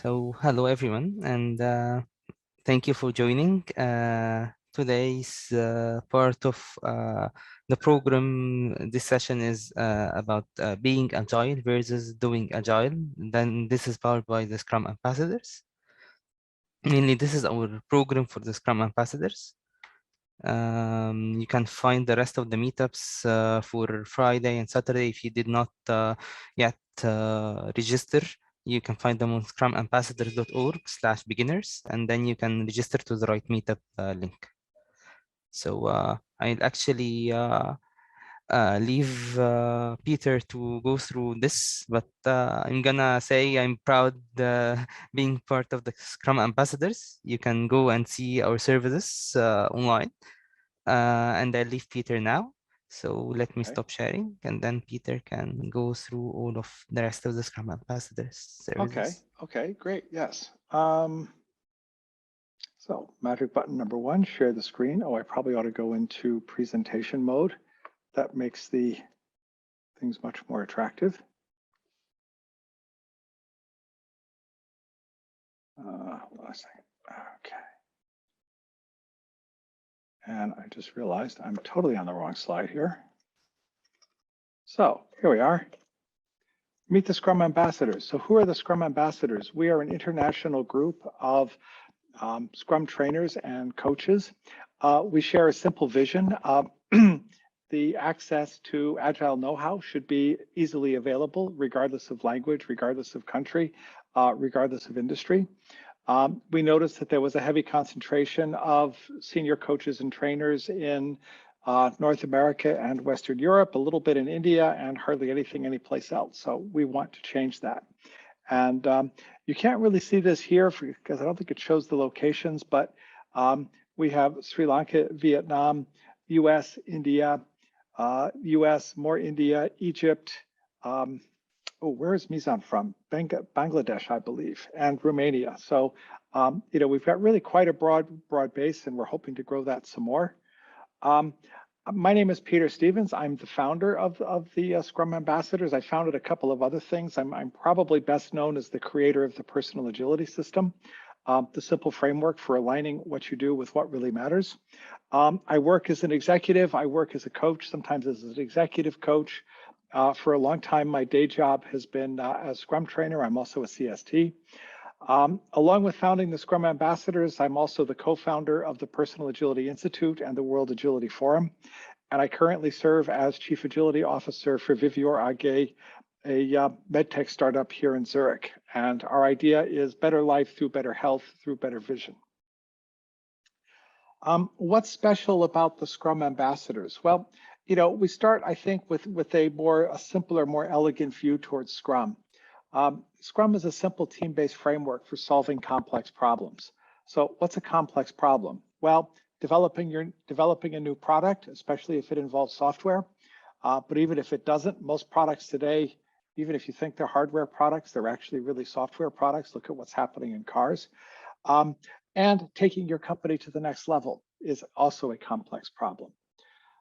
So, hello everyone, and thank you for joining today's part of the program. This session is about being agile versus doing agile. Then this is powered by the Scrum Ambassadors. Mainly, this is our program for the Scrum Ambassadors. You can find the rest of the meetups for Friday and Saturday. If you did not yet register, you can find them on scrumambassadors.org/beginners, and then you can register to the right meetup link. So I'll actually leave Peter to go through this, but I'm gonna say I'm proud being part of the Scrum Ambassadors. You can go and see our services online. And I leave Peter now. So let me stop sharing, and then Peter can go through all of the rest of the Scrum Ambassadors services. Okay, great, yes. So magic button number one, share the screen. Oh, I probably ought to go into presentation mode. That makes the things much more attractive. Hold on a second, okay. And I just realized I'm totally on the wrong slide here. So here we are. Meet the Scrum Ambassadors. So who are the Scrum Ambassadors? We are an international group of Scrum trainers and coaches. We share a simple vision. The access to Agile know-how should be easily available, regardless of language, regardless of country, regardless of industry. We noticed that there was a heavy concentration of senior coaches and trainers in North America and Western Europe, a little bit in India, and hardly anything anyplace else. So we want to change that. And you can't really see this here because I don't think it shows the locations, but we have Sri Lanka, Vietnam, US, India, US, more India, Egypt. Where is Mizan from? Bangladesh, I believe, and Romania. So, we've got really quite a broad base, and we're hoping to grow that some more. My name is Peter Stevens. I'm the founder of the Scrum Ambassadors. I founded a couple of other things. I'm probably best known as the creator of the Personal Agility System, the simple framework for aligning what you do with what really matters. I work as an executive. I work as a coach, sometimes as an executive coach. For a long time, my day job has been as Scrum trainer. I'm also a CST. Along with founding the Scrum Ambassadors, I'm also the co-founder of the Personal Agility Institute and the World Agility Forum. And I currently serve as Chief Agility Officer for Vivior AG, a medtech startup here in Zurich. And our idea is better life through better health, through better vision. What's special about the Scrum Ambassadors? Well, we start, I think, with a simpler, more elegant view towards Scrum. Scrum is a simple team-based framework for solving complex problems. So what's a complex problem? Well, developing a new product, especially if it involves software. But even if it doesn't, most products today, even if you think they're hardware products, they're actually really software products. Look at what's happening in cars. And taking your company to the next level is also a complex problem.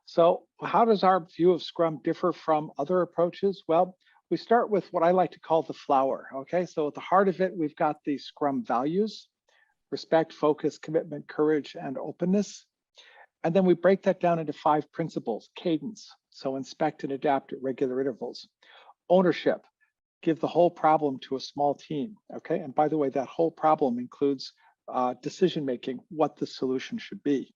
So how does our view of Scrum differ from other approaches? Well, we start with what I like to call the flower, okay? So at the heart of it, we've got the Scrum values: respect, focus, commitment, courage, and openness. And then we break that down into 5 principles: cadence, so inspect and adapt at regular intervals; ownership, give the whole problem to a small team, okay? And by the way, that whole problem includes decision-making, what the solution should be;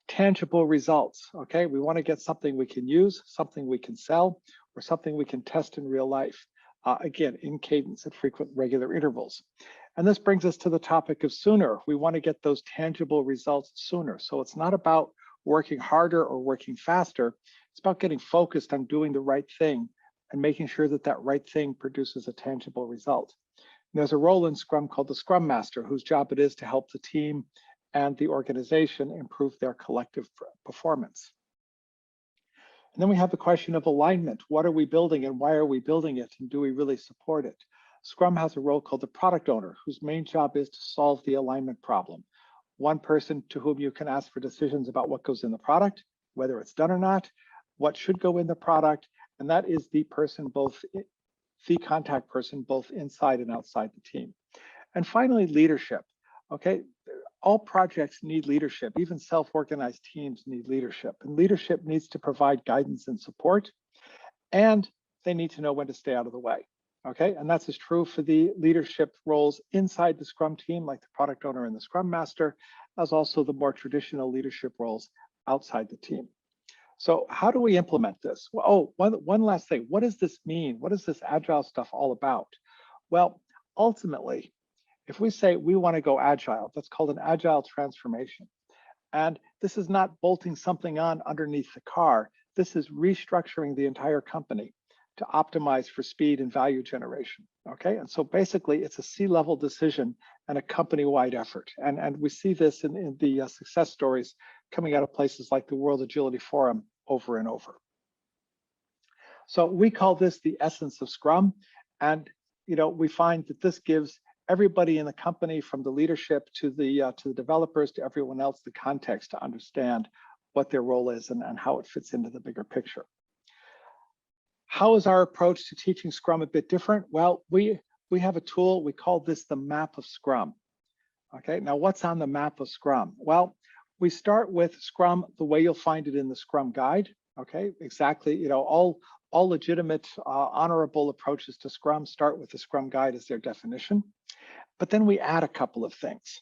tangible results, okay? We want to get something we can use, something we can sell, or something we can test in real life, again, in cadence at frequent regular intervals. And this brings us to the topic of sooner. We want to get those tangible results sooner. So it's not about working harder or working faster. It's about getting focused on doing the right thing and making sure that that right thing produces a tangible result. And there's a role in Scrum called the Scrum Master, whose job it is to help the team and the organization improve their collective performance. And then we have the question of alignment. What are we building and why are we building it? And do we really support it? Scrum has a role called the product owner, whose main job is to solve the alignment problem. One person to whom you can ask for decisions about what goes in the product, whether it's done or not, what should go in the product. And that is the person, the contact person, both inside and outside the team. And finally, leadership. Okay, all projects need leadership. Even self-organized teams need leadership. And leadership needs to provide guidance and support, and they need to know when to stay out of the way. Okay, and that's as true for the leadership roles inside the Scrum team, like the product owner and the Scrum Master, as also the more traditional leadership roles outside the team. So how do we implement this? Well, one last thing. What does this mean? What is this Agile stuff all about? Well, ultimately, if we say we want to go Agile, that's called an Agile transformation. And this is not bolting something on underneath the car. This is restructuring the entire company to optimize for speed and value generation. Okay, and so basically it's a C-level decision and a company-wide effort. And we see this in the success stories coming out of places like the World Agility Forum over and over. So we call this the essence of Scrum. And we find that this gives everybody in the company, from the leadership to the developers to everyone else, the context to understand what their role is and how it fits into the bigger picture. How is our approach to teaching Scrum a bit different? Well, we have a tool, we call this the map of Scrum. Okay, now what's on the map of Scrum? Well, we start with Scrum the way you'll find it in the Scrum guide. Okay, exactly, all legitimate, honorable approaches to Scrum start with the Scrum guide as their definition. But then we add a couple of things.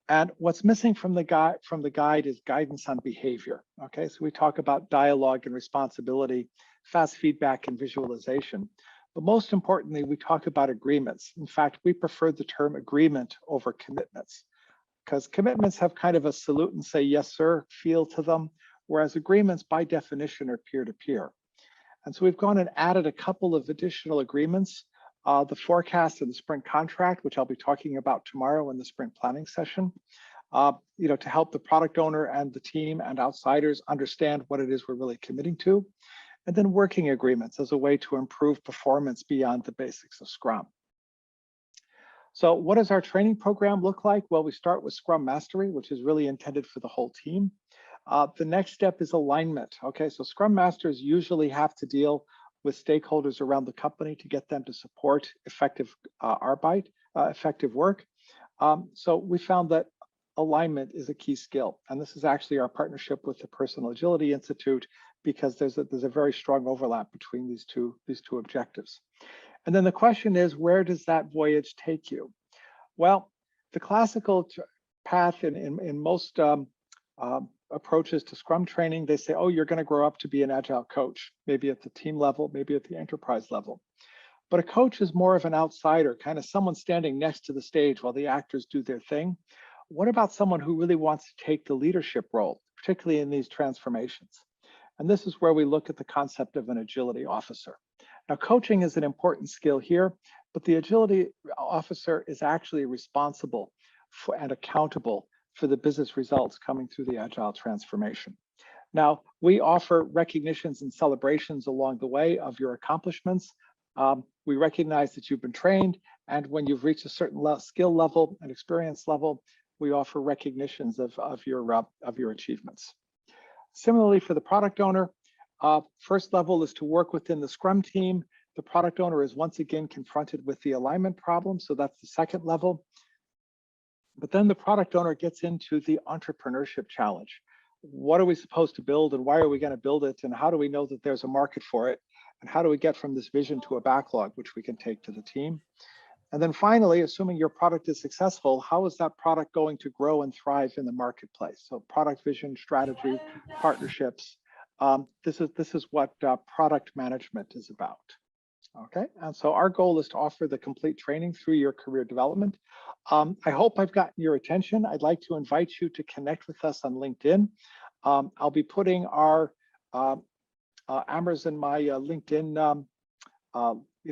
And what's missing from the guide is guidance on behavior. Okay, so we talk about dialogue and responsibility, fast feedback and visualization. But most importantly, we talk about agreements. In fact, we prefer the term agreement over commitments, because commitments have kind of a salute and say yes sir feel to them, whereas agreements by definition are peer-to-peer. And so we've gone and added a couple of additional agreements, the forecast and the sprint contract, which I'll be talking about tomorrow in the sprint planning session, to help the product owner and the team and outsiders understand what it is we're really committing to. And then working agreements as a way to improve performance beyond the basics of Scrum. So what does our training program look like? Well, we start with Scrum Mastery, which is really intended for the whole team. The next step is alignment. Okay, so Scrum Masters usually have to deal with stakeholders around the company to get them to support effective Arbeit, effective work. So we found that alignment is a key skill. And this is actually our partnership with the Personal Agility Institute, because there's a very strong overlap between these two objectives. And then the question is, where does that voyage take you? Well, the classical path in most approaches to Scrum training, they say, oh, you're going to grow up to be an Agile coach, maybe at the team level, maybe at the enterprise level. But a coach is more of an outsider, kind of someone standing next to the stage while the actors do their thing. What about someone who really wants to take the leadership role, particularly in these transformations? And this is where we look at the concept of an agility officer. Now, coaching is an important skill here, but the agility officer is actually responsible for and accountable for the business results coming through the Agile transformation. Now, we offer recognitions and celebrations along the way of your accomplishments. We recognize that you've been trained, and when you've reached a certain skill level and experience level, we offer recognitions of your achievements. Similarly, for the product owner, first level is to work within the Scrum team. The product owner is once again confronted with the alignment problem, so that's the second level. But then the product owner gets into the entrepreneurship challenge. What are we supposed to build, and why are we going to build it, and how do we know that there's a market for it, and how do we get from this vision to a backlog which we can take to the team? And then finally, assuming your product is successful, how is that product going to grow and thrive in the marketplace? So product vision, strategy, partnerships. This is what product management is about. Okay, and so our goal is to offer the complete training through your career development. I hope I've gotten your attention. I'd like to invite you to connect with us on LinkedIn. I'll be putting our Amr's and my LinkedIn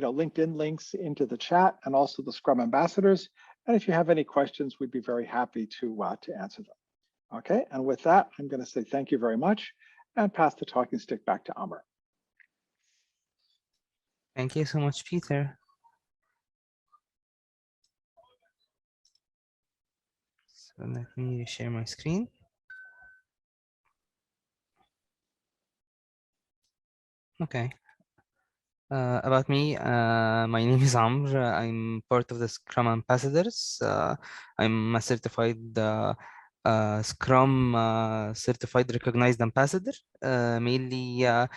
LinkedIn links into the chat, and also the Scrum ambassadors. And if you have any questions, we'd be very happy to answer them. Okay, and with that, I'm going to say thank you very much and pass the talking stick back to Amr. Thank you so much, Peter. So let me share my screen. Okay. About me, my name is Amr. I'm part of the Scrum Ambassadors. I'm a certified Scrum certified recognized ambassador. Mainly, I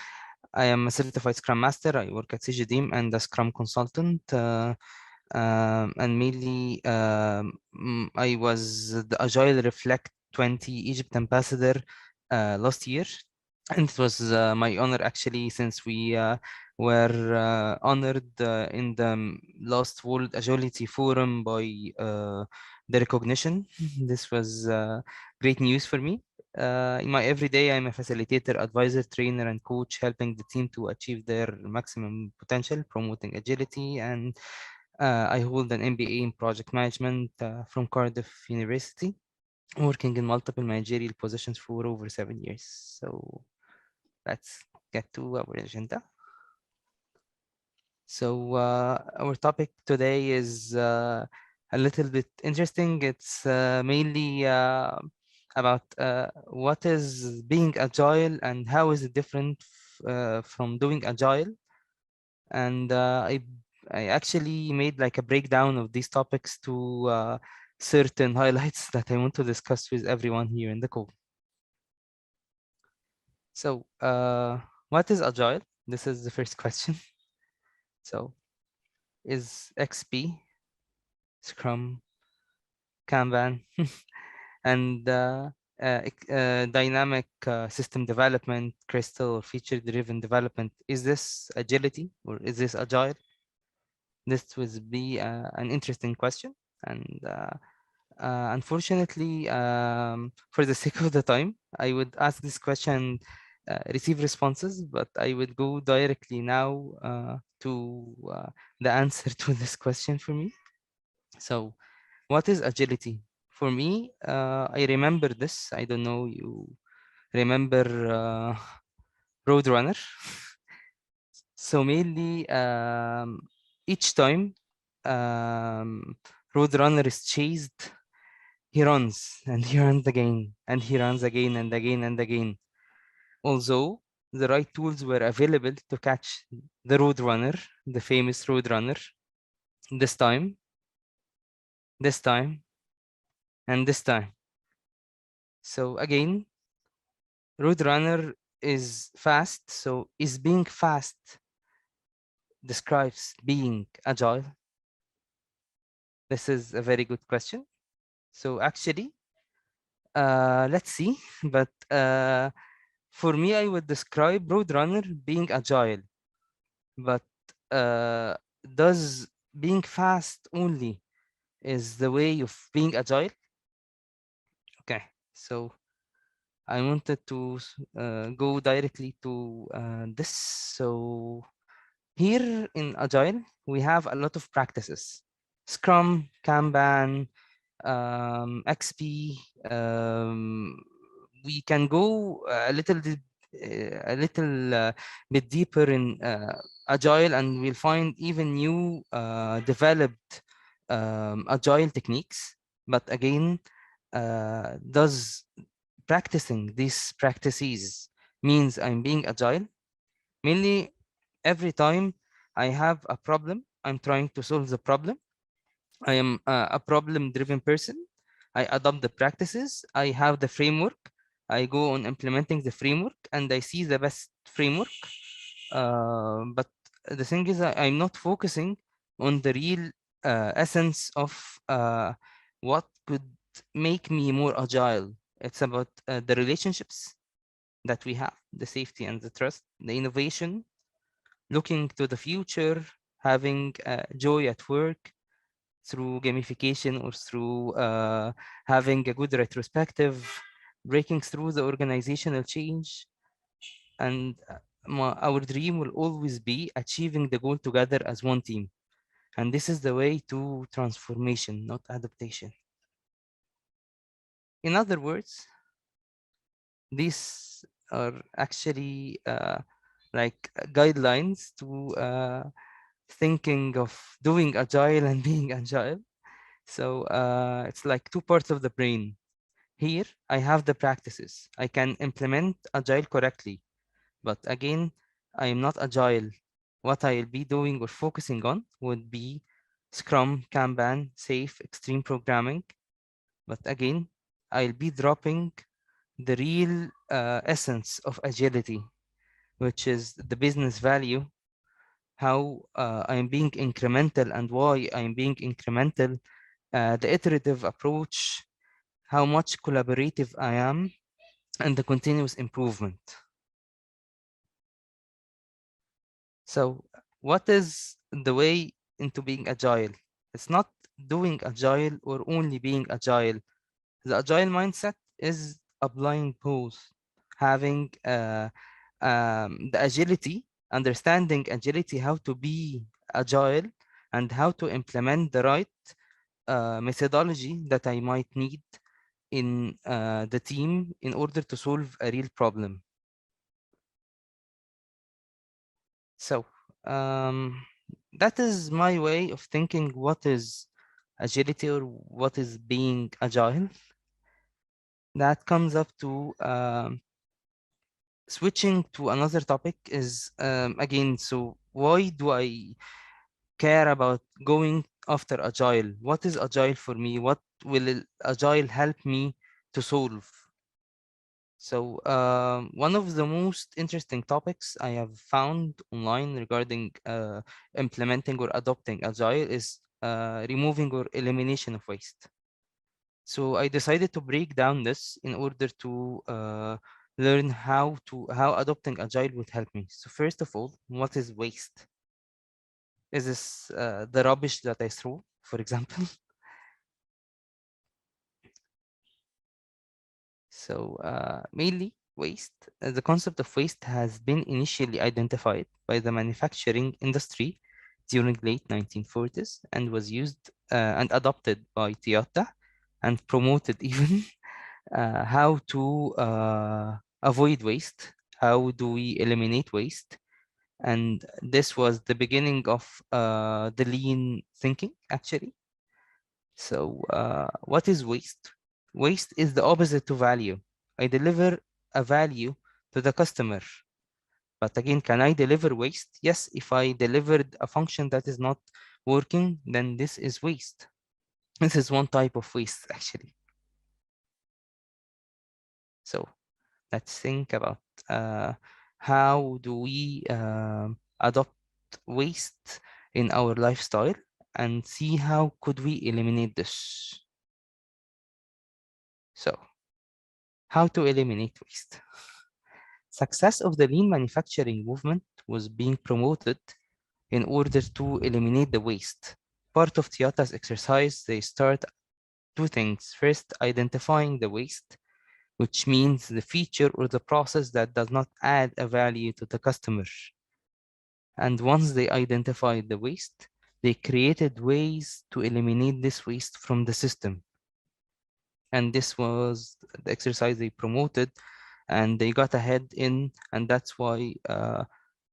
am a certified Scrum Master. I work at CGDeam and a Scrum consultant. And mainly, I was the Agile Reflect 20 Egypt ambassador last year. And it was my honor actually, since we were honored in the last World Agility Forum by the recognition. This was great news for me. In my everyday, I'm a facilitator, advisor, trainer, and coach, helping the team to achieve their maximum potential, promoting agility, and I hold an MBA in project management from Cardiff University, working in multiple managerial positions for over 7 years. So let's get to our agenda. So our topic today is a little bit interesting. It's mainly about what is being agile and how is it different from doing agile. And I actually made like a breakdown of these topics to certain highlights that I want to discuss with everyone here in the call. So what is agile? This is the first question. So is XP, Scrum, Kanban, and dynamic system development, crystal or feature-driven development. Is this agility or is this agile? This would be an interesting question. And unfortunately, for the sake of the time, I would ask this question, receive responses, but I would go directly now to the answer to this question for me. So, what is agility? For me, I remember this. I don't know, you remember Roadrunner? So mainly, each time Roadrunner is chased, he runs and he runs again and he runs again and again and again. Although the right tools were available to catch the Roadrunner, the famous Roadrunner, this time, this time, and this time. So again, Roadrunner is fast. So is being fast describes being agile? This is a very good question. So actually, let's see. But for me, I would describe Roadrunner being agile. But uh, does being fast only is the way of being agile? Okay, so I wanted to go directly to this. So here in Agile, we have a lot of practices. Scrum, Kanban, XP. We can go a little bit deeper in Agile, and we'll find even new developed Agile techniques. But again, does practicing these practices means I'm being agile? Mainly, every time I have a problem, I'm trying to solve the problem. I am a problem driven person. I adopt the practices. I have the framework. I go on implementing the framework and I see the best framework. But the thing is, I'm not focusing on the real essence of what could make me more agile. It's about the relationships that we have, the safety and the trust, the innovation, looking to the future, having joy at work through gamification or through having a good retrospective, breaking through the organizational change. And our dream will always be achieving the goal together as one team. And this is the way to transformation, not adaptation. In other words, these are actually like guidelines to thinking of doing agile and being agile. So it's like two parts of the brain. Here, I have the practices. I can implement agile correctly. But again, I am not agile what I'll be doing or focusing on would be Scrum, Kanban, Safe, Extreme Programming. But again, I'll be dropping the real essence of agility, which is the business value, how I'm being incremental and why I'm being incremental, the iterative approach, how much collaborative I am, and the continuous improvement. So, what is the way into being agile? It's not doing agile or only being agile. The agile mindset is applying both, having the agility, understanding agility, how to be agile, and how to implement the right methodology that I might need in the team in order to solve a real problem. So that is my way of thinking what is agility or what is being agile. That comes up to switching to another topic is again, so why do I care about going after agile? What is agile for me? What will agile help me to solve? So one of the most interesting topics I have found online regarding implementing or adopting agile is removing or elimination of waste. So I decided to break down this in order to learn how adopting agile would help me. So first of all, what is waste? Is this the rubbish that I throw, for example? So mainly waste. The concept of waste has been initially identified by the manufacturing industry during late 1940s and was used and adopted by Toyota and promoted even how to avoid waste. How do we eliminate waste? And this was the beginning of the lean thinking, actually. So, what is waste? Waste is the opposite to value. I deliver a value to the customer. But again, can I deliver waste? Yes, if I delivered a function that is not working, then this is waste. This is one type of waste, actually. So, let's think about how do we adopt waste in our lifestyle and see how could we eliminate this. So, how to eliminate waste? Success of the lean manufacturing movement was being promoted in order to eliminate the waste. Part of Toyota's exercise, they start two things. First, identifying the waste, which means the feature or the process that does not add a value to the customer. And once they identified the waste, they created ways to eliminate this waste from the system. And this was the exercise they promoted, and they got ahead in, and that's why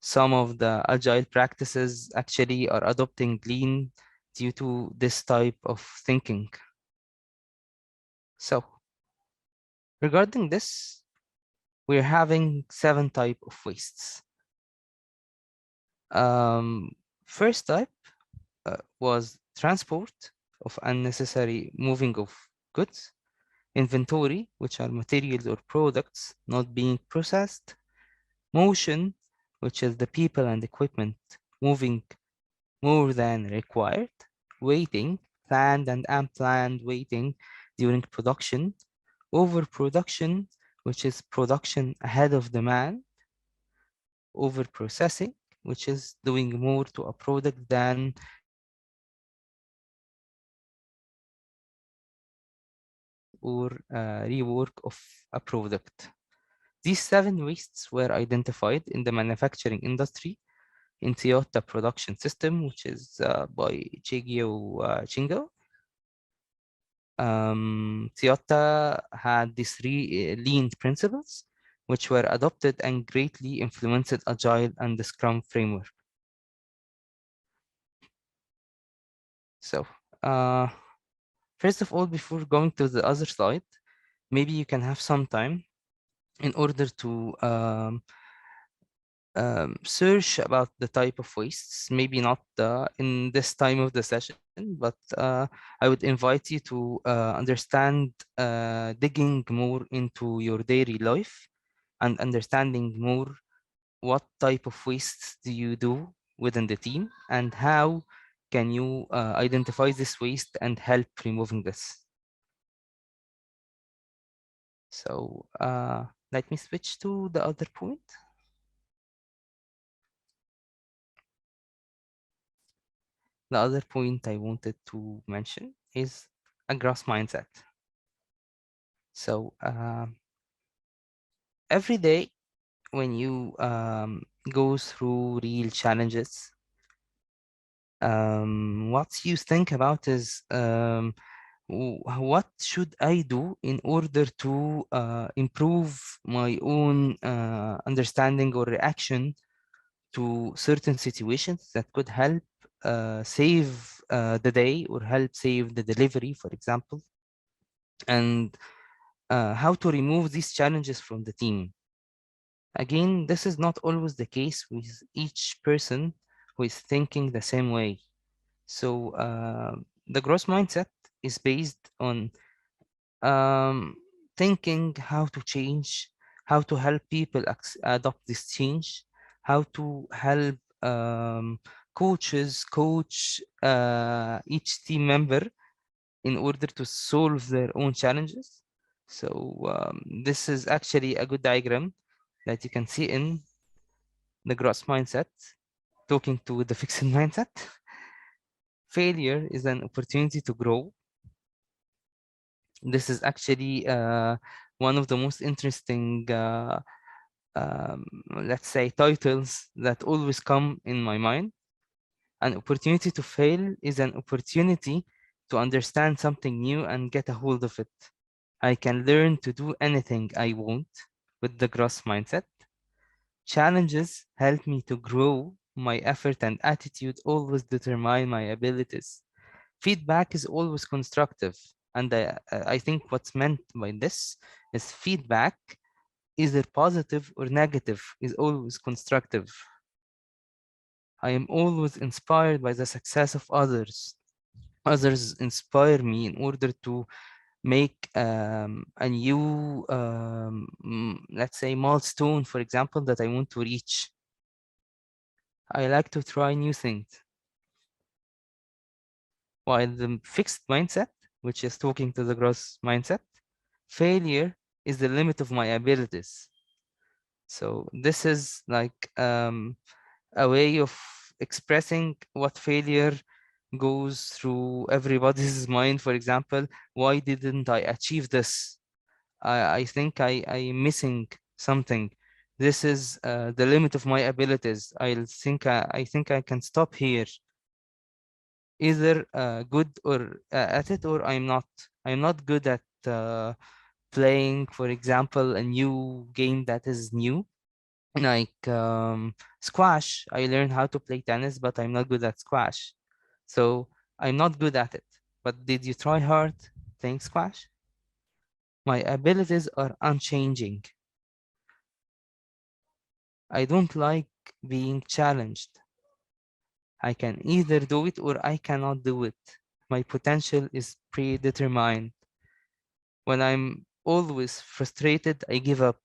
some of the agile practices actually are adopting lean due to this type of thinking. So regarding this, we're having 7 types of wastes. First type was transport of unnecessary moving of goods, inventory, which are materials or products not being processed, motion, which is the people and equipment moving more than required, waiting, planned and unplanned waiting during production, overproduction, which is production ahead of demand, overprocessing, which is doing more to a product than or rework of a product. These 7 wastes were identified in the manufacturing industry in Toyota production system, which is by Chigyo Shingo. Toyota had these 3 lean principles, which were adopted and greatly influenced Agile and the Scrum framework. So, first of all, before going to the other slide, maybe you can have some time in order to search about the type of wastes, maybe not in this time of the session, but I would invite you to understand digging more into your daily life and understanding more what type of wastes do you do within the team and how can you identify this waste and help removing this. So let me switch to the other point. The other point I wanted to mention is a growth mindset. So every day when you go through real challenges, what you think about is what should I do in order to improve my own understanding or reaction to certain situations that could help save the day or help save the delivery, for example, and how to remove these challenges from the team. Again, this is not always the case with each person who is thinking the same way. So the growth mindset is based on um, thinking how to change, how to help people adopt this change, how to help coaches coach each team member in order to solve their own challenges. So this is actually a good diagram that you can see in the growth mindset, talking to the fixed mindset. Failure is an opportunity to grow. This is actually one of the most interesting, let's say, titles that always come in my mind. An opportunity to fail is an opportunity to understand something new and get a hold of it. I can learn to do anything I want with the growth mindset. Challenges help me to grow. My effort and attitude always determine my abilities. Feedback is always constructive. And I think what's meant by this is feedback, either positive or negative, is always constructive. I am always inspired by the success of others. Others inspire me in order to make a new, let's say, milestone, for example, that I want to reach. I like to try new things. While the fixed mindset, which is talking to the growth mindset, failure is the limit of my abilities. So this is like a way of expressing what failure goes through everybody's mind. For example, why didn't I achieve this? I think I'm missing something. This is the limit of my abilities. I think I can stop here. Either good or at it, or I'm not. I'm not good at playing, for example, a new game that is new, like squash. I learned how to play tennis, but I'm not good at squash. So I'm not good at it. But did you try hard playing squash? My abilities are unchanging. I don't like being challenged. I can either do it or I cannot do it. My potential is predetermined. When I'm always frustrated, I give up.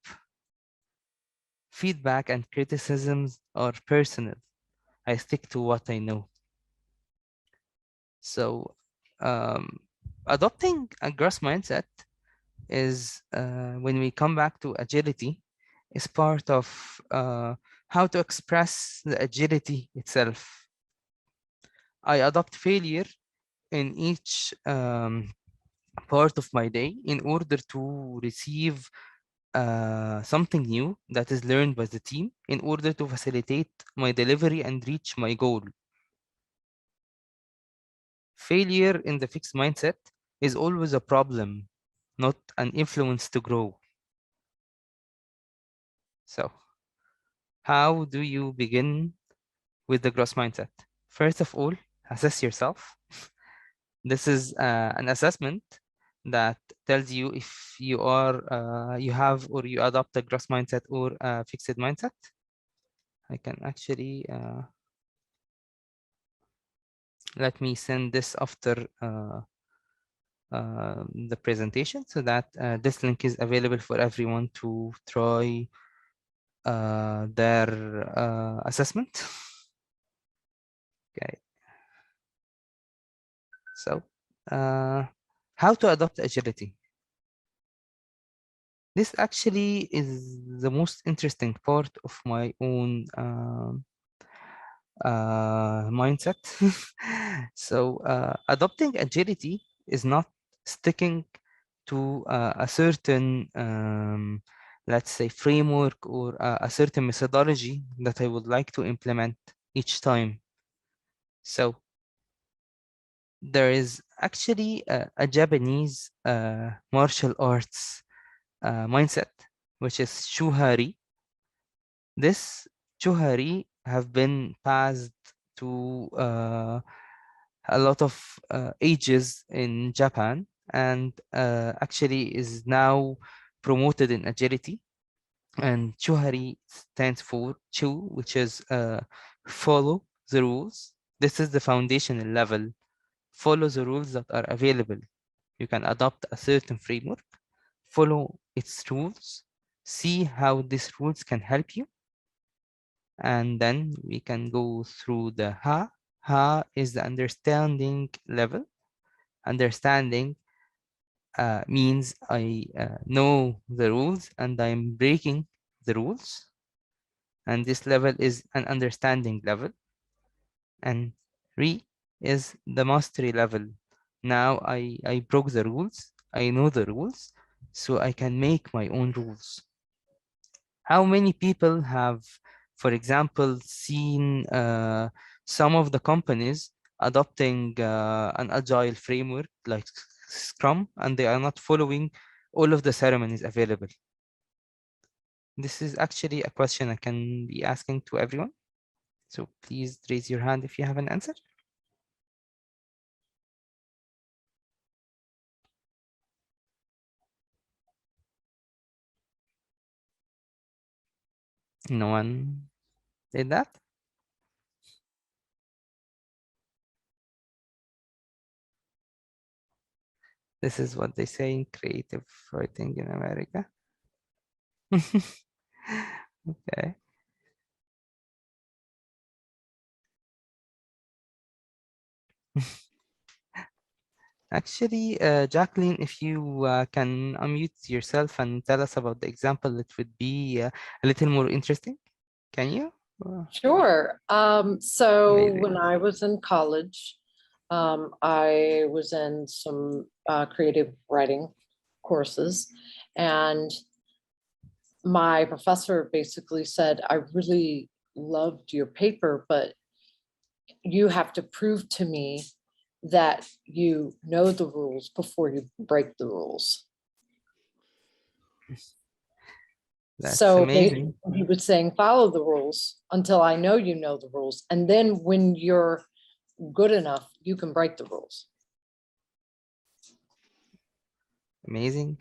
Feedback and criticisms are personal. I stick to what I know. So, um, adopting a growth mindset is when we come back to agility, is part of how to express the agility itself. I adopt failure in each part of my day in order to receive something new that is learned by the team in order to facilitate my delivery and reach my goal. Failure in the fixed mindset is always a problem, not an influence to grow. So, how do you begin with the growth mindset? First of all, assess yourself. This is an assessment that tells you if you are you have or you adopt a growth mindset or a fixed mindset. I can actually let me send this after the presentation so that this link is available for everyone to try their assessment. Okay, so how to adopt agility. This actually is the most interesting part of my own mindset. So adopting agility is not sticking to a certain let's say framework or a certain methodology that I would like to implement each time. So there is actually a Japanese martial arts mindset, which is shuhari. This shuhari have been passed to a lot of ages in Japan, and actually is now promoted in agility. And Chuhari stands for Chu, which is follow the rules. This is the foundational level. Follow the rules that are available. You can adopt a certain framework, follow its rules, see how these rules can help you, and then we can go through the Ha. Ha is the understanding level. Understanding means I know the rules and I'm breaking the rules. And this level is an understanding level. And Re is the mastery level. Now I broke the rules. I know the rules, so I can make my own rules. How many people have, for example, seen some of the companies adopting an agile framework like Scrum, and they are not following all of the ceremonies available? This is actually a question I can be asking to everyone. So please raise your hand if you have an answer. No one did that. This is what they say in creative writing in America. Okay. Actually, Jacqueline, if you can unmute yourself and tell us about the example, it would be a little more interesting. Can you? Sure. So when Amazing. I was in college, I was in some creative writing courses, and my professor basically said, I really loved your paper, but you have to prove to me that you know the rules before you break the rules. That's So amazing. he was saying, follow the rules until I know you know the rules. And then when you're good enough, you can break the rules. Amazing.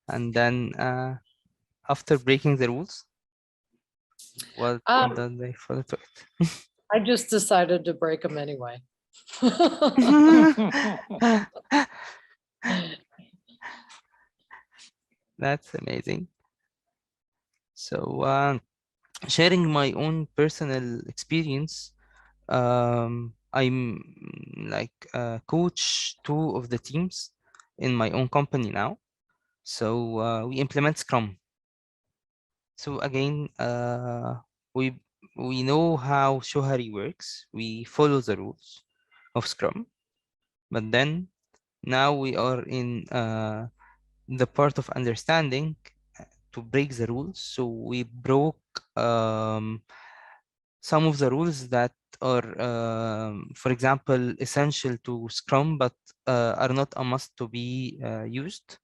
And then after breaking the rules, what did they follow to it? I just decided to break them anyway. That's amazing. So sharing my own personal experience, I'm like coach two of the teams in my own company now. So we implement Scrum. So again, we we know how Shohari works. We follow the rules of Scrum, but then now we are in the part of understanding to break the rules. So we broke some of the rules that are, for example, essential to Scrum, but are not a must to be used.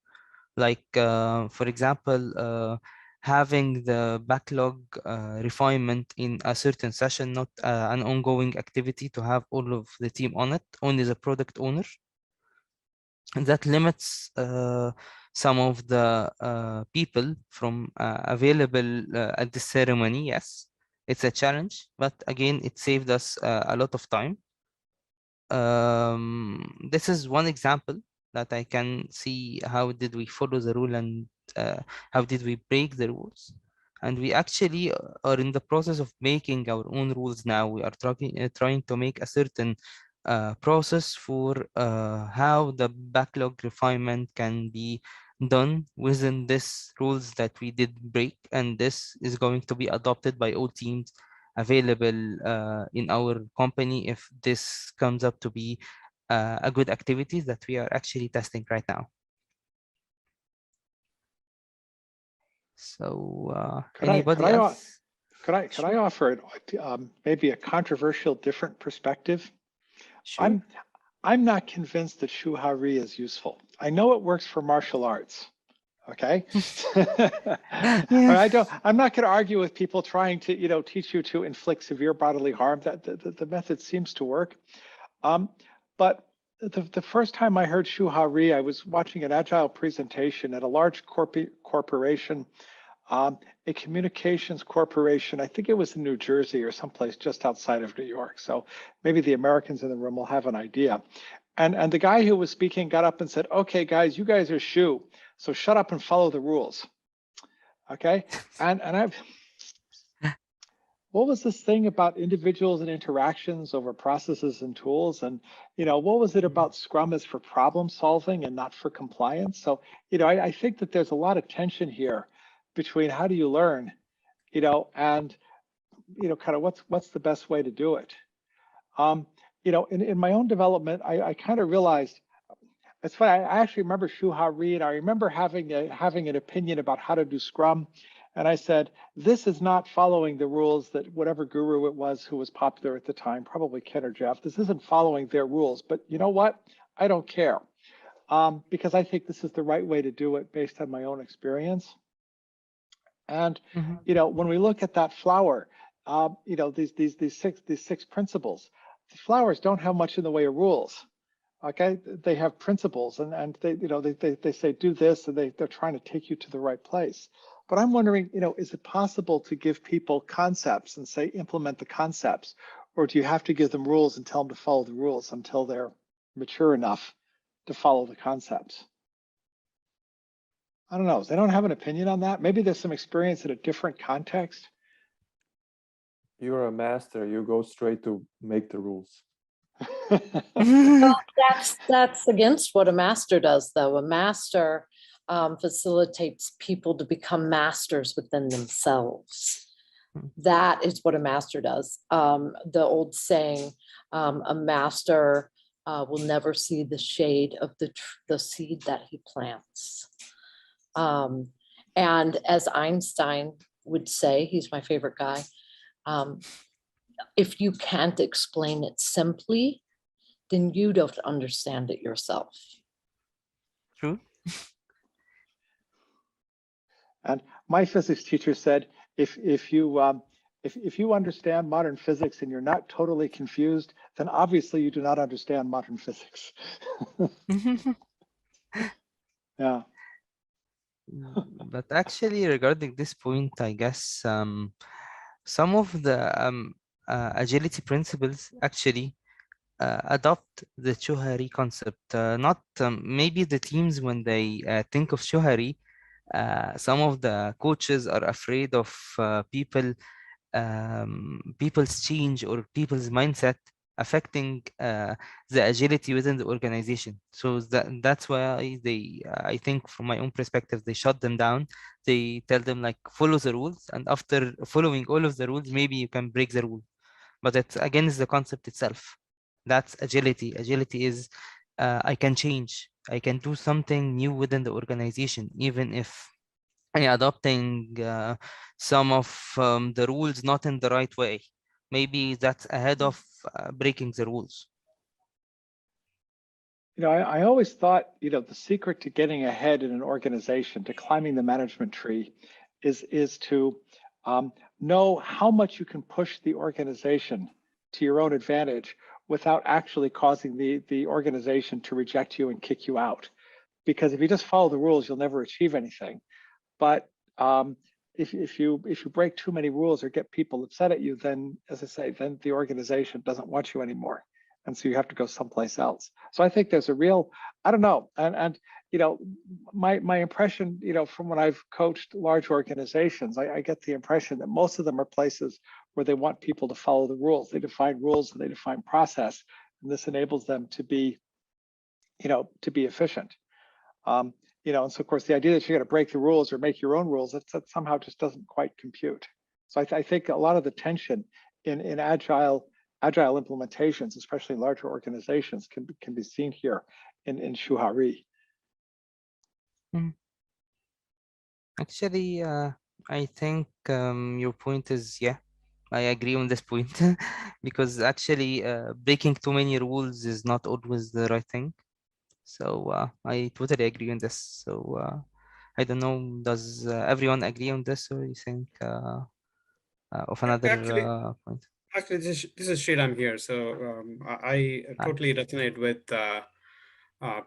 Like, for example, having the backlog refinement in a certain session, not an ongoing activity to have all of the team on it, only the product owner. And that limits some of the people from available at the ceremony. Yes, It's a challenge, but again, it saved us a lot of time. This is one example that I can see how did we follow the rule and how did we break the rules. And we actually are in the process of making our own rules now. We are trying to make a certain process for how the backlog refinement can be done within this rules that we did break. And this is going to be adopted by all teams available in our company if this comes up to be a good activity that we are actually testing right now. So anybody else? Could I Sure. offer maybe a controversial different perspective? Sure. I'm not convinced that Shuhari is useful. I know it works for martial arts. Okay. Yeah. I'm not going to argue with people trying to, teach you to inflict severe bodily harm. That the method seems to work. But the first time I heard Shuhari, I was watching an Agile presentation at a large corporation, a communications corporation. I think it was in New Jersey or someplace just outside of New York. So maybe the Americans in the room will have an idea. And the guy who was speaking got up and said, "Okay, guys, you guys are SHU, so shut up and follow the rules." Okay, and I've. What was this thing about individuals and interactions over processes and tools? And, what was it about Scrum is for problem solving and not for compliance? So, I think that there's a lot of tension here between how do you learn, and, kind of what's the best way to do it. In my own development, I kind of realized, it's funny, I actually remember Shuhari, and I remember having an opinion about how to do Scrum. And I said, this is not following the rules that whatever guru it was who was popular at the time, probably Ken or Jeff, this isn't following their rules. But you know what? I don't care, because I think this is the right way to do it based on my own experience. And, when we look at that flower, these six principles, the flowers don't have much in the way of rules. Okay, they have principles, and they say do this, and they're trying to take you to the right place. But I'm wondering, is it possible to give people concepts and say implement the concepts, or do you have to give them rules and tell them to follow the rules until they're mature enough to follow the concepts? I don't know. They don't have an opinion on that. Maybe there's some experience in a different context. You're a master. You go straight to make the rules. Well, that's against what a master does, though. A master facilitates people to become masters within themselves. That is what a master does. The old saying, a master will never see the shade of the seed that he plants. And as Einstein would say, he's my favorite guy, if you can't explain it simply, then you don't understand it yourself. True. And my physics teacher said, if you understand modern physics and you're not totally confused, then obviously you do not understand modern physics. Yeah. But actually, regarding this point, I guess some of the agility principles actually adopt the Shuhari concept. Not maybe the teams when they think of Shuhari, some of the coaches are afraid of people's change or people's mindset affecting the agility within the organization. So that's why they, I think from my own perspective, they shut them down. They tell them like follow the rules, and after following all of the rules, maybe you can break the rule. But it's against the concept itself. That's agility. Agility is I can change. I can do something new within the organization, even if adopting some of the rules not in the right way. Maybe that's ahead of breaking the rules. I always thought, the secret to getting ahead in an organization, to climbing the management tree, is to know how much you can push the organization to your own advantage without actually causing the organization to reject you and kick you out. Because if you just follow the rules, you'll never achieve anything. But if you break too many rules or get people upset at you, then, as I say, then the organization doesn't want you anymore, and so you have to go someplace else. So I think there's a real, I don't know, and you know, my impression, you know, from when I've coached large organizations, I get the impression that most of them are places where they want people to follow the rules. They define rules and they define process, and this enables them to be, you know, to be efficient. You know, and so of course the idea that you're going to break the rules or make your own rules, that somehow just doesn't quite compute. So I think a lot of the tension in agile implementations, especially larger organizations, can be seen here in Shuhari. Actually, I think your point is, yeah, I agree on this point because actually breaking too many rules is not always the right thing. So I totally agree on this. So I don't know, does everyone agree on this, or you think of another Actually, point? actually, this is Sriram here. So I totally resonate with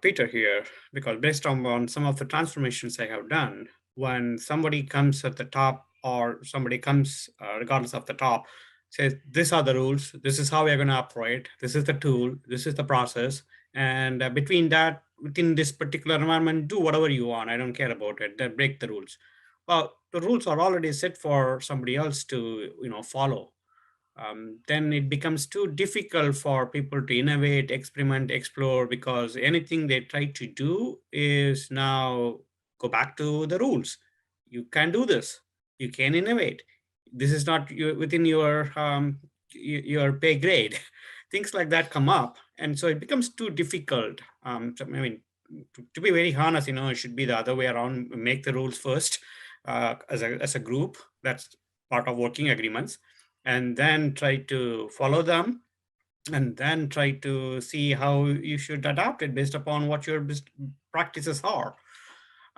Peter here, because based on some of the transformations I have done, when somebody comes at the top or somebody comes regardless of the top, says these are the rules, this is how we are going to operate, this is the tool, this is the process, and between that, within this particular environment, do whatever you want, I don't care about it, then break the rules. Well, the rules are already set for somebody else to follow. Then it becomes too difficult for people to innovate, experiment, explore, because anything they try to do is now go back to the rules. You can do this. You can innovate. This is not within your pay grade. Things like that come up, and so it becomes too difficult. So, I mean, to be very honest, it should be the other way around. Make the rules first as a group. That's part of working agreements, and then try to follow them, and then try to see how you should adapt it based upon what your practices are.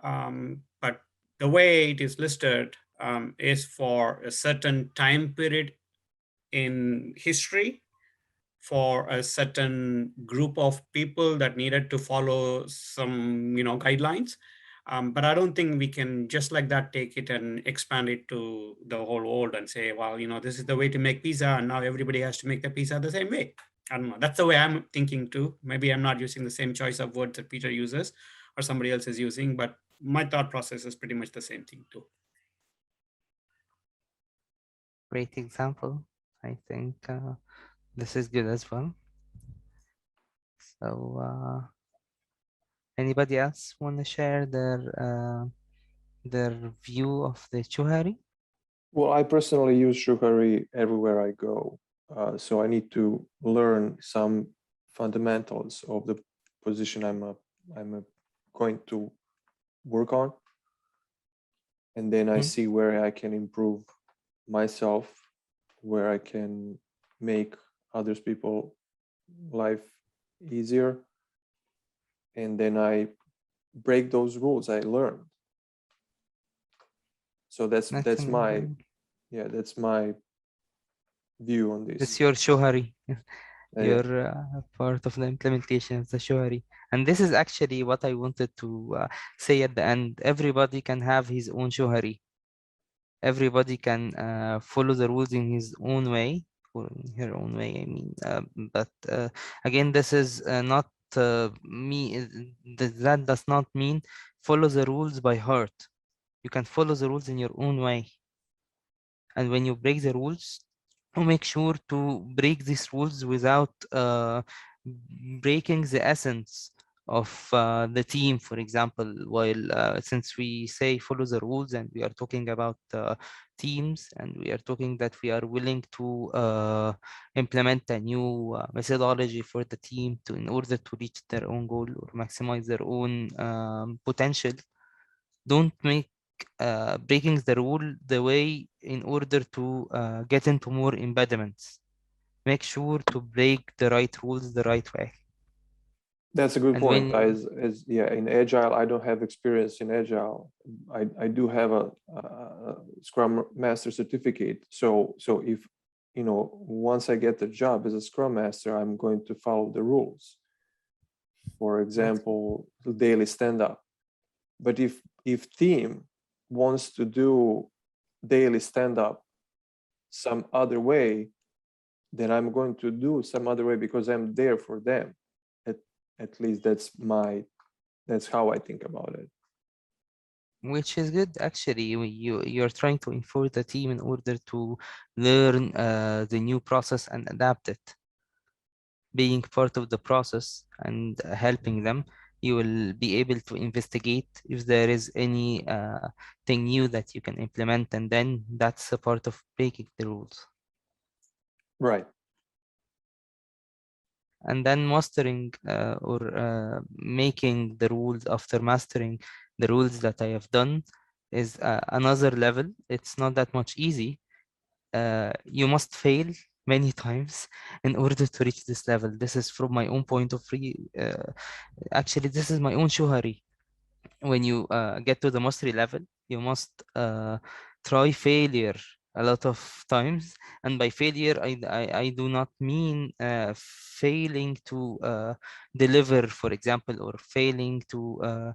But the way it is listed is for a certain time period in history, for a certain group of people that needed to follow some guidelines. But I don't think we can just like that take it and expand it to the whole world and say, well, this is the way to make pizza, and now everybody has to make the pizza the same way. I don't know. That's the way I'm thinking too. Maybe I'm not using the same choice of words that Peter uses or somebody else is using, but my thought process is pretty much the same thing too. Great example. I think this is good as well. So anybody else want to share their view of the Chuhari? Well, I personally use Shuhari everywhere I go. So I need to learn some fundamentals of the position I'm going to work on. And then I see where I can improve myself, where I can make others people life easier. And then I break those rules I learned. So that's my view on this. It's your Shuhari. You're part of the implementation of the Shuhari. And this is actually what I wanted to say at the end. Everybody can have his own Shuhari. Everybody can follow the rules in his own way, or in her own way, I mean. But again, this is not that does not mean follow the rules by heart. You can follow the rules in your own way. And when you break the rules, make sure to break these rules without breaking the essence of the team. For example, while since we say follow the rules and we are talking about teams, and we are talking that we are willing to implement a new methodology for the team in order to reach their own goal or maximize their own potential, don't make breaking the rule the way in order to get into more impediments. Make sure to break the right rules the right way. That's a good And point. when In Agile, I don't have experience in Agile. I do have a Scrum Master certificate. So if once I get the job as a Scrum Master, I'm going to follow the rules. For example, the daily stand-up. But if team wants to do daily stand up some other way, then I'm going to do some other way because I'm there for them. At least that's how I think about it. Which is good, actually. You're trying to enforce the team in order to learn the new process and adapt it. Being part of the process and helping them, you will be able to investigate if there is any thing new that you can implement, and then that's a part of breaking the rules. Right. And then mastering or making the rules after mastering the rules that I have done is another level. It's not that much easy. You must fail many times in order to reach this level. This is from my own point of view. Actually, this is my own shuhari. When you get to the mastery level, you must try failure a lot of times. And by failure, I do not mean failing to deliver, for example, or failing to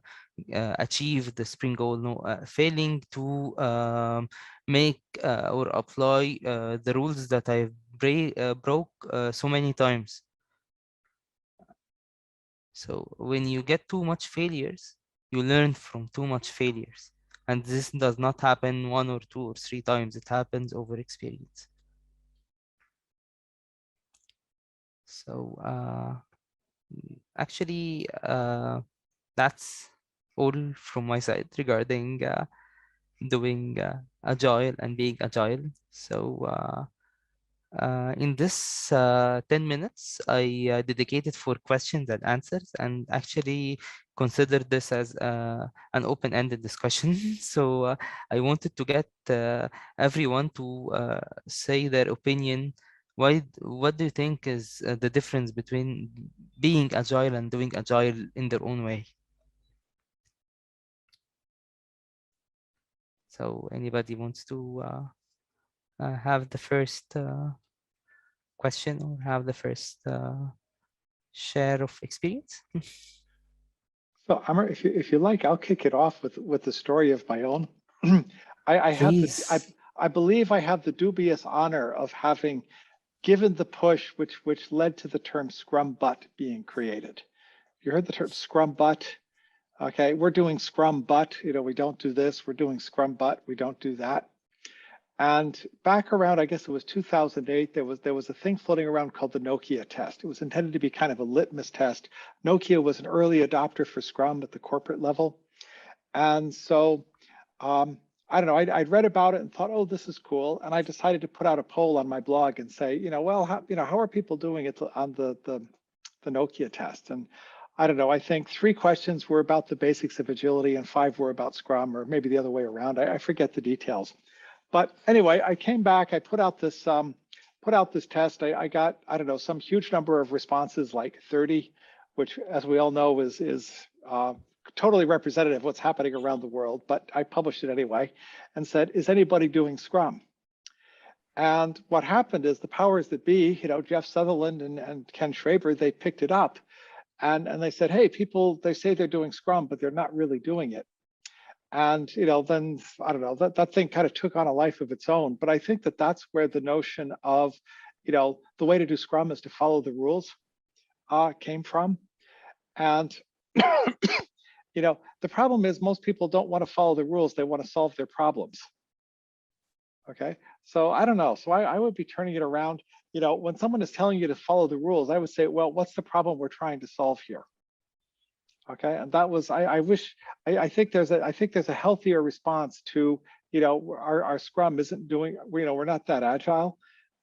achieve the spring goal. No, failing to make or apply the rules that I broke so many times. So when you get too much failures, you learn from too much failures. And this does not happen 1 or 2 or 3 times. It happens over experience. So actually, that's all from my side regarding doing Agile and being Agile. So in this 10 minutes, I dedicated for questions and answers, and actually considered this as an open-ended discussion. So I wanted to get everyone to say their opinion. What do you think is the difference between being Agile and doing Agile in their own way? So anybody wants to have the first question or have the first share of experience? So Amr, if you like, I'll kick it off with the story of my own. Please. I believe I have the dubious honor of having given the push which led to the term Scrum Butt being created. You heard the term Scrum Butt? Okay, we're doing Scrum Butt. We don't do this. We're doing Scrum Butt. We don't do that. And back around, I guess it was 2008, there was a thing floating around called the Nokia test. It was intended to be kind of a litmus test. Nokia was an early adopter for Scrum at the corporate level. And so, I don't know, I'd read about it and thought, oh, this is cool. And I decided to put out a poll on my blog and say, well, how are people doing it on the Nokia test? And I don't know, I think 3 questions were about the basics of agility and 5 were about Scrum, or maybe the other way around. I forget the details. But anyway, I came back, I put out this test. I got, I don't know, some huge number of responses, like 30, which, as we all know, is totally representative of what's happening around the world. But I published it anyway and said, is anybody doing Scrum? And what happened is the powers that be, Jeff Sutherland and Ken Schraber, they picked it up and they said, hey, people, they say they're doing Scrum, but they're not really doing it. And, then, I don't know, that thing kind of took on a life of its own. But I think that that's where the notion of, the way to do Scrum is to follow the rules came from. And, the problem is most people don't want to follow the rules. They want to solve their problems. Okay, so I don't know. So I would be turning it around. When someone is telling you to follow the rules, I would say, well, what's the problem we're trying to solve here? Okay, and that was, I think there's a healthier response to, our Scrum isn't doing, we're not that agile,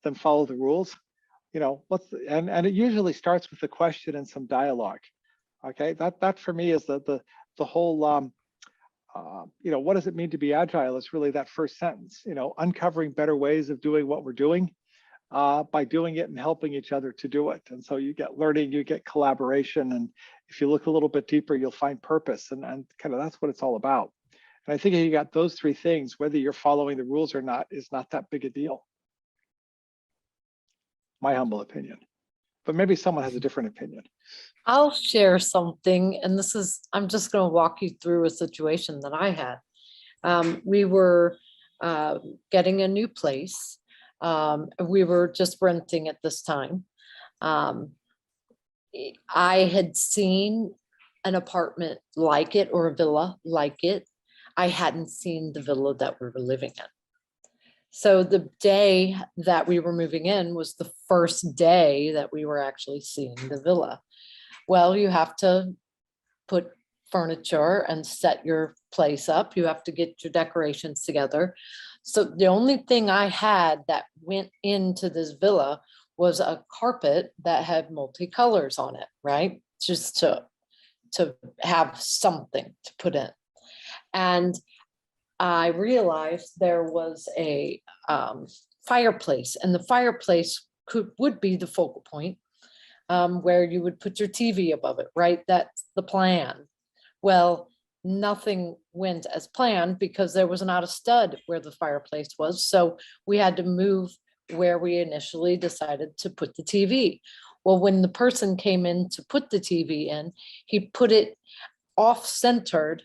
then follow the rules. And it usually starts with a question and some dialogue. Okay, that for me is the whole, what does it mean to be agile is really that first sentence, uncovering better ways of doing what we're doing by doing it and helping each other to do it. And so you get learning, you get collaboration, and if you look a little bit deeper, you'll find purpose, and kind of that's what it's all about. And I think if you got those 3 things, whether you're following the rules or not is not that big a deal. My humble opinion. But maybe someone has a different opinion. I'll share something, and I'm just going to walk you through a situation that I had. We were getting a new place. We were just renting at this time. I had seen an apartment like it or a villa like it. I hadn't seen the villa that we were living in. So the day that we were moving in was the first day that we were actually seeing the villa. Well, you have to put furniture and set your place up. You have to get your decorations together. So the only thing I had that went into this villa was a carpet that had multicolors on it, right? Just to have something to put in. And I realized there was a fireplace, and the fireplace would be the focal point, where you would put your TV above it, right? That's the plan. Well, nothing went as planned because there was not a stud where the fireplace was. So we had to move where we initially decided to put the TV. Well, when the person came in to put the TV in, he put it off-centered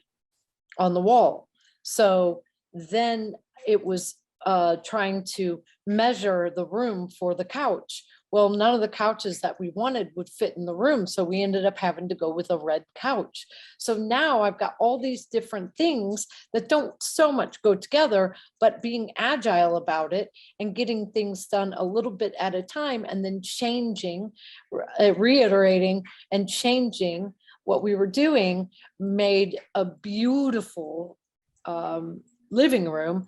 on the wall. So then it was trying to measure the room for the couch. Well, none of the couches that we wanted would fit in the room. So we ended up having to go with a red couch. So now I've got all these different things that don't so much go together, but being agile about it and getting things done a little bit at a time, and then changing, reiterating and changing what we were doing made a beautiful living room,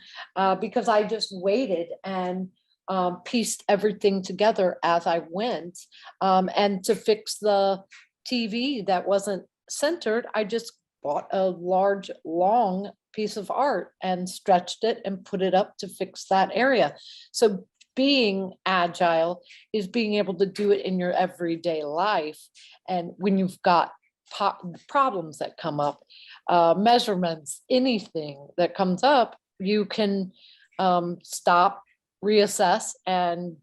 because I just waited and pieced everything together as I went. And to fix the TV that wasn't centered, I just bought a large, long piece of art and stretched it and put it up to fix that area. So being agile is being able to do it in your everyday life. And when you've got problems that come up, measurements, anything that comes up, you can stop, reassess, and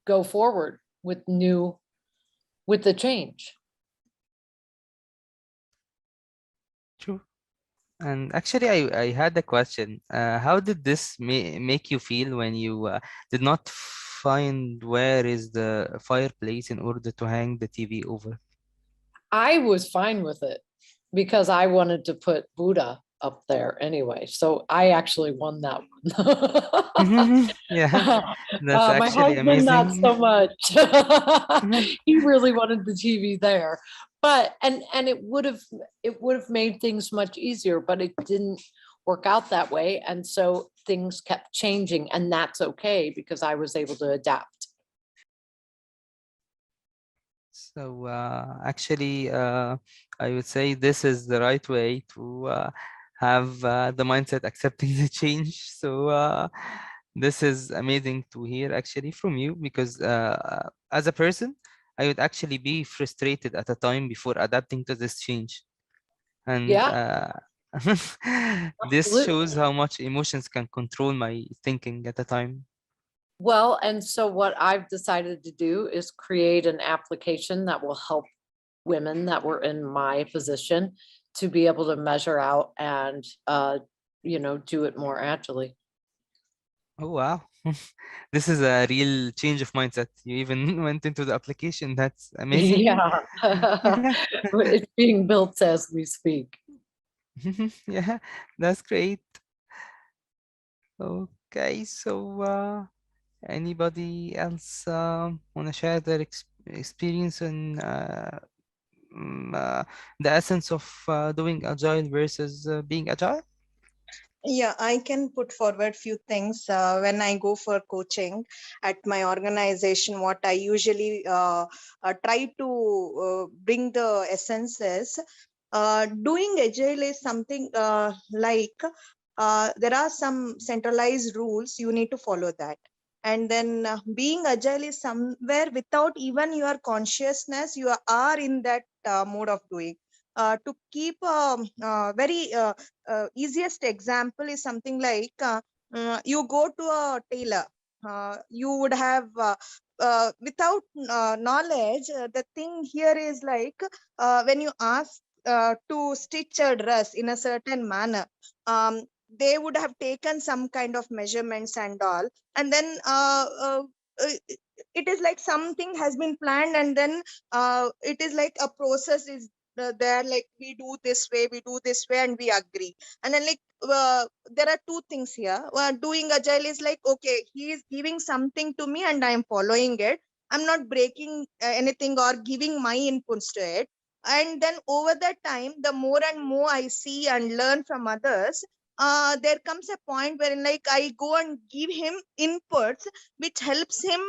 go forward with the change. True. And actually, I had a question. How did this make you feel when you did not find where is the fireplace in order to hang the TV over? I was fine with it because I wanted to put Buddha up there anyway. So I actually won that one. Yeah, that's My actually husband, not amazing. so much. He really wanted the TV there, but and it would have made things much easier, but it didn't work out that way, and so things kept changing, and that's okay because I was able to adapt. So actually, I would say this is the right way to have the mindset accepting the change. So this is amazing to hear actually from you, because as a person, I would actually be frustrated at a time before adapting to this change. And Yeah, this shows absolutely. how much emotions can control my thinking at a time. Well, and so what I've decided to do is create an application that will help women that were in my position to be able to measure out and, do it more agilely. Oh, wow. This is a real change of mindset. You even went into the application. That's amazing. Yeah. It's being built as we speak. Yeah, that's great. Okay, so anybody else want to share their experience in the essence of doing agile versus being agile? Yeah, I can put forward few things. When I go for coaching at my organization, what I usually try to bring the essence is doing agile is something like there are some centralized rules, you need to follow that. And then being agile is somewhere without even your consciousness, you are in that mode of doing. To keep very easiest example is something like you go to a tailor. You would have without knowledge, the thing here is like when you ask to stitch a dress in a certain manner, they would have taken some kind of measurements and all, and then it is like something has been planned, and then it is like a process is there, like we do this way, and we agree. And then like there are two things here. Doing agile is like, okay, he is giving something to me and I am following it. I'm not breaking anything or giving my inputs to it. And then over that time, the more and more I see and learn from others, there comes a point where like I go and give him inputs which helps him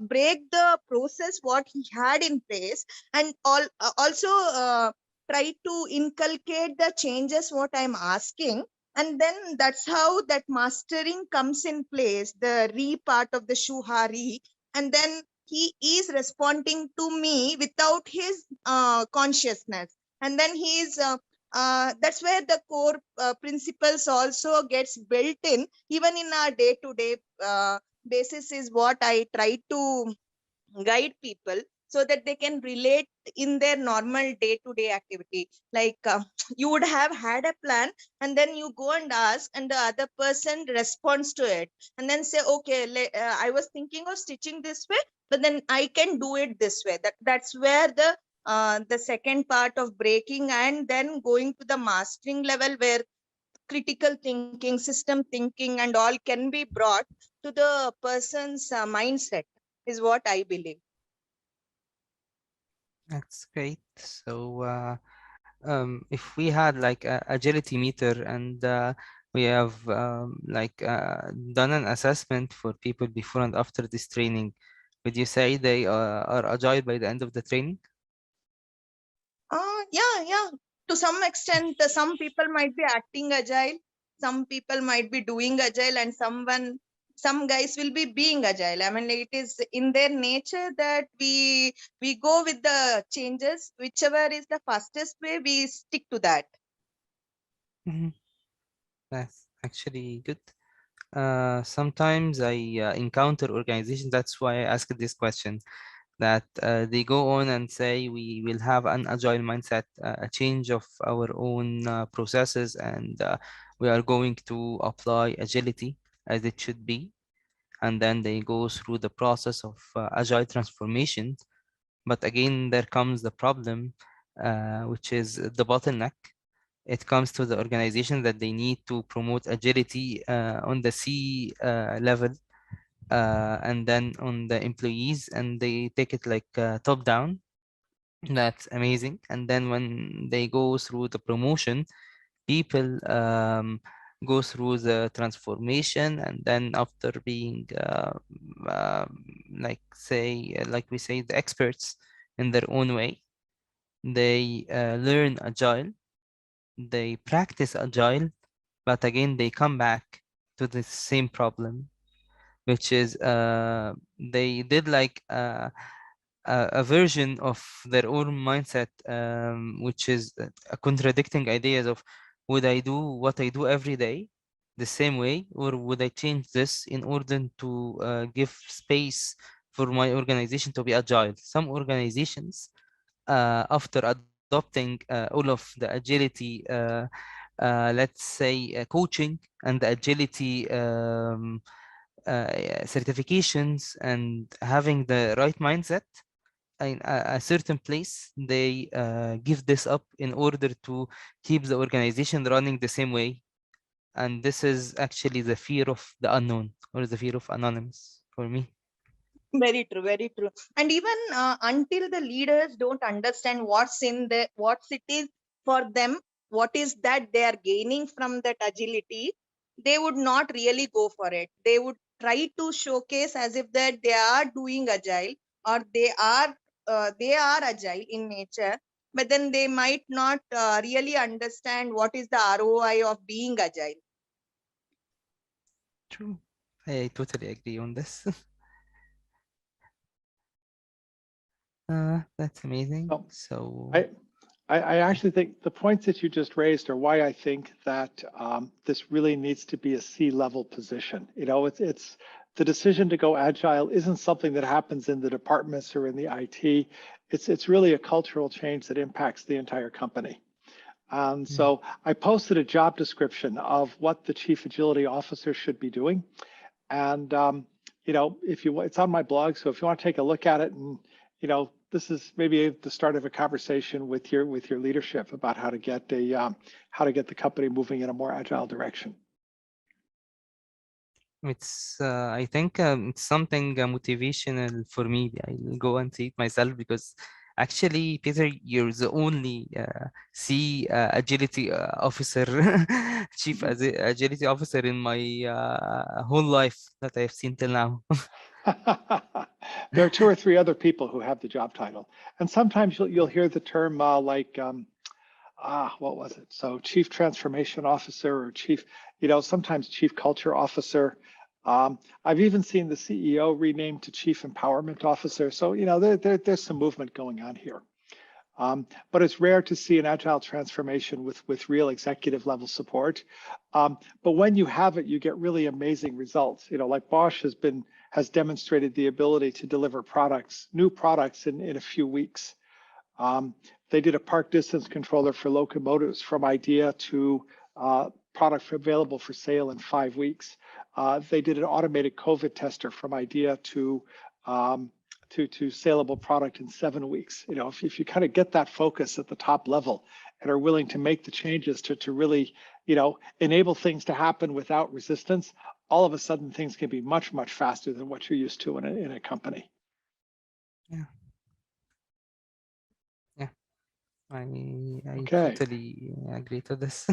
break the process what he had in place, and also try to inculcate the changes what I'm asking. And then that's how that mastering comes in place, the re part of the shuhari. And then he is responding to me without his consciousness. And then he is that's where the core principles also gets built in, even in our day-to-day basis, is what I try to guide people, so that they can relate in their normal day-to-day activity. Like you would have had a plan, and then you go and ask, and the other person responds to it, and then say, okay, I was thinking of stitching this way, but then I can do it this way. That's where the second part of breaking and then going to the mastering level, where critical thinking, system thinking, and all can be brought to the person's mindset, is what I believe. That's great. So, if we had like a agility meter, and we have done an assessment for people before and after this training, would you say they are agile by the end of the training? Yeah. To some extent, some people might be acting agile, some people might be doing agile, and some guys will be being agile. I mean, it is in their nature that we go with the changes, whichever is the fastest way, we stick to that. Mhm. That's actually good. Sometimes I encounter organizations. That's why I asked this question. That they go on and say we will have an agile mindset, a change of our own processes, and we are going to apply agility as it should be. And then they go through the process of agile transformation. But again, there comes the problem, which is the bottleneck. It comes to the organization that they need to promote agility on the C level, and then on the employees, and they take it like top down. That's amazing. And then when they go through the promotion, people go through the transformation, and then after being like we say, the experts in their own way, they learn agile, they practice agile, but again they come back to the same problem, which is they did like a version of their own mindset, which is contradicting ideas of, would I do what I do every day the same way, or would I change this in order to give space for my organization to be agile? Some organizations, after adopting all of the agility, let's say coaching and the agility certifications, and having the right mindset in a certain place, they give this up in order to keep the organization running the same way. And this is actually the fear of the unknown, or the fear of anonymous for me. Very true, very true. And even until the leaders don't understand what's it is for them, what is that they are gaining from that agility, they would not really go for it. They would try to showcase as if that they are doing agile, or they are agile in nature, but then they might not really understand what is the ROI of being agile. True. I totally agree on this. That's amazing. Well, So, I actually think the points that you just raised are why I think that this really needs to be a C-level position. You know, it's the decision to go agile isn't something that happens in the departments or in the IT. It's really a cultural change that impacts the entire company. And so I posted a job description of what the Chief Agility Officer should be doing. And, you know, it's on my blog. So if you want to take a look at it, and, you know, this is maybe the start of a conversation with your leadership about how to get the company moving in a more agile direction. It's I think it's something motivational for me. I'll go and see it myself, because actually, Peter, you're the only agility officer, chief agility officer in my whole life that I've seen till now. There are 2 or 3 other people who have the job title, and sometimes you'll hear the term what was it? So Chief Transformation Officer, or Chief, you know, sometimes Chief Culture Officer. I've even seen the CEO renamed to Chief Empowerment Officer. So, you know, there's some movement going on here. But it's rare to see an agile transformation with real executive level support. But when you have it, you get really amazing results. You know, like Bosch has demonstrated the ability to deliver new products in a few weeks. They did a park distance controller for locomotives from idea to product available for sale in 5 weeks. They did an automated COVID tester from idea to saleable product in 7 weeks. You know, if you kind of get that focus at the top level and are willing to make the changes to really, you know, enable things to happen without resistance, all of a sudden things can be much, much faster than what you're used to in a company. Yeah. Yeah. I Okay. totally agree to this.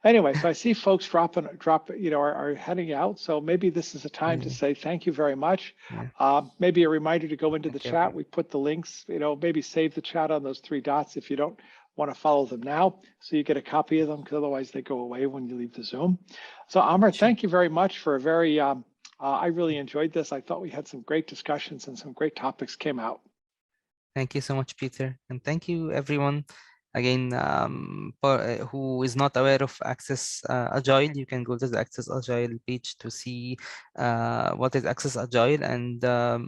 Anyway, so I see folks you know, are heading out. So maybe this is a time to say thank you very much. Yeah. Maybe a reminder to go into the Thank you, chat. everyone. We put the links, you know, maybe save the chat on those 3 dots if you don't want to follow them now, so you get a copy of them, because otherwise they go away when you leave the Zoom. So Amr, thank you very much for a very, I really enjoyed this. I thought we had some great discussions and some great topics came out. Thank you so much, Peter. And thank you, everyone. Again, who is not aware of Access Agile, you can go to the Access Agile page to see what is Access Agile. And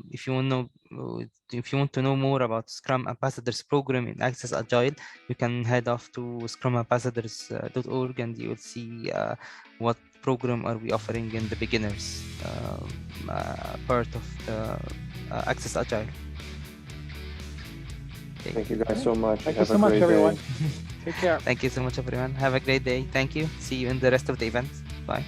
if you want to know more about Scrum Ambassadors program in Access Agile, you can head off to scrumambassadors.org, and you will see what program are we offering in the beginners part of the Access Agile. Thank you guys so much. Thank you so much, everyone. Take care. Thank you so much, everyone. Have a great day. Thank you. See you in the rest of the event. Bye.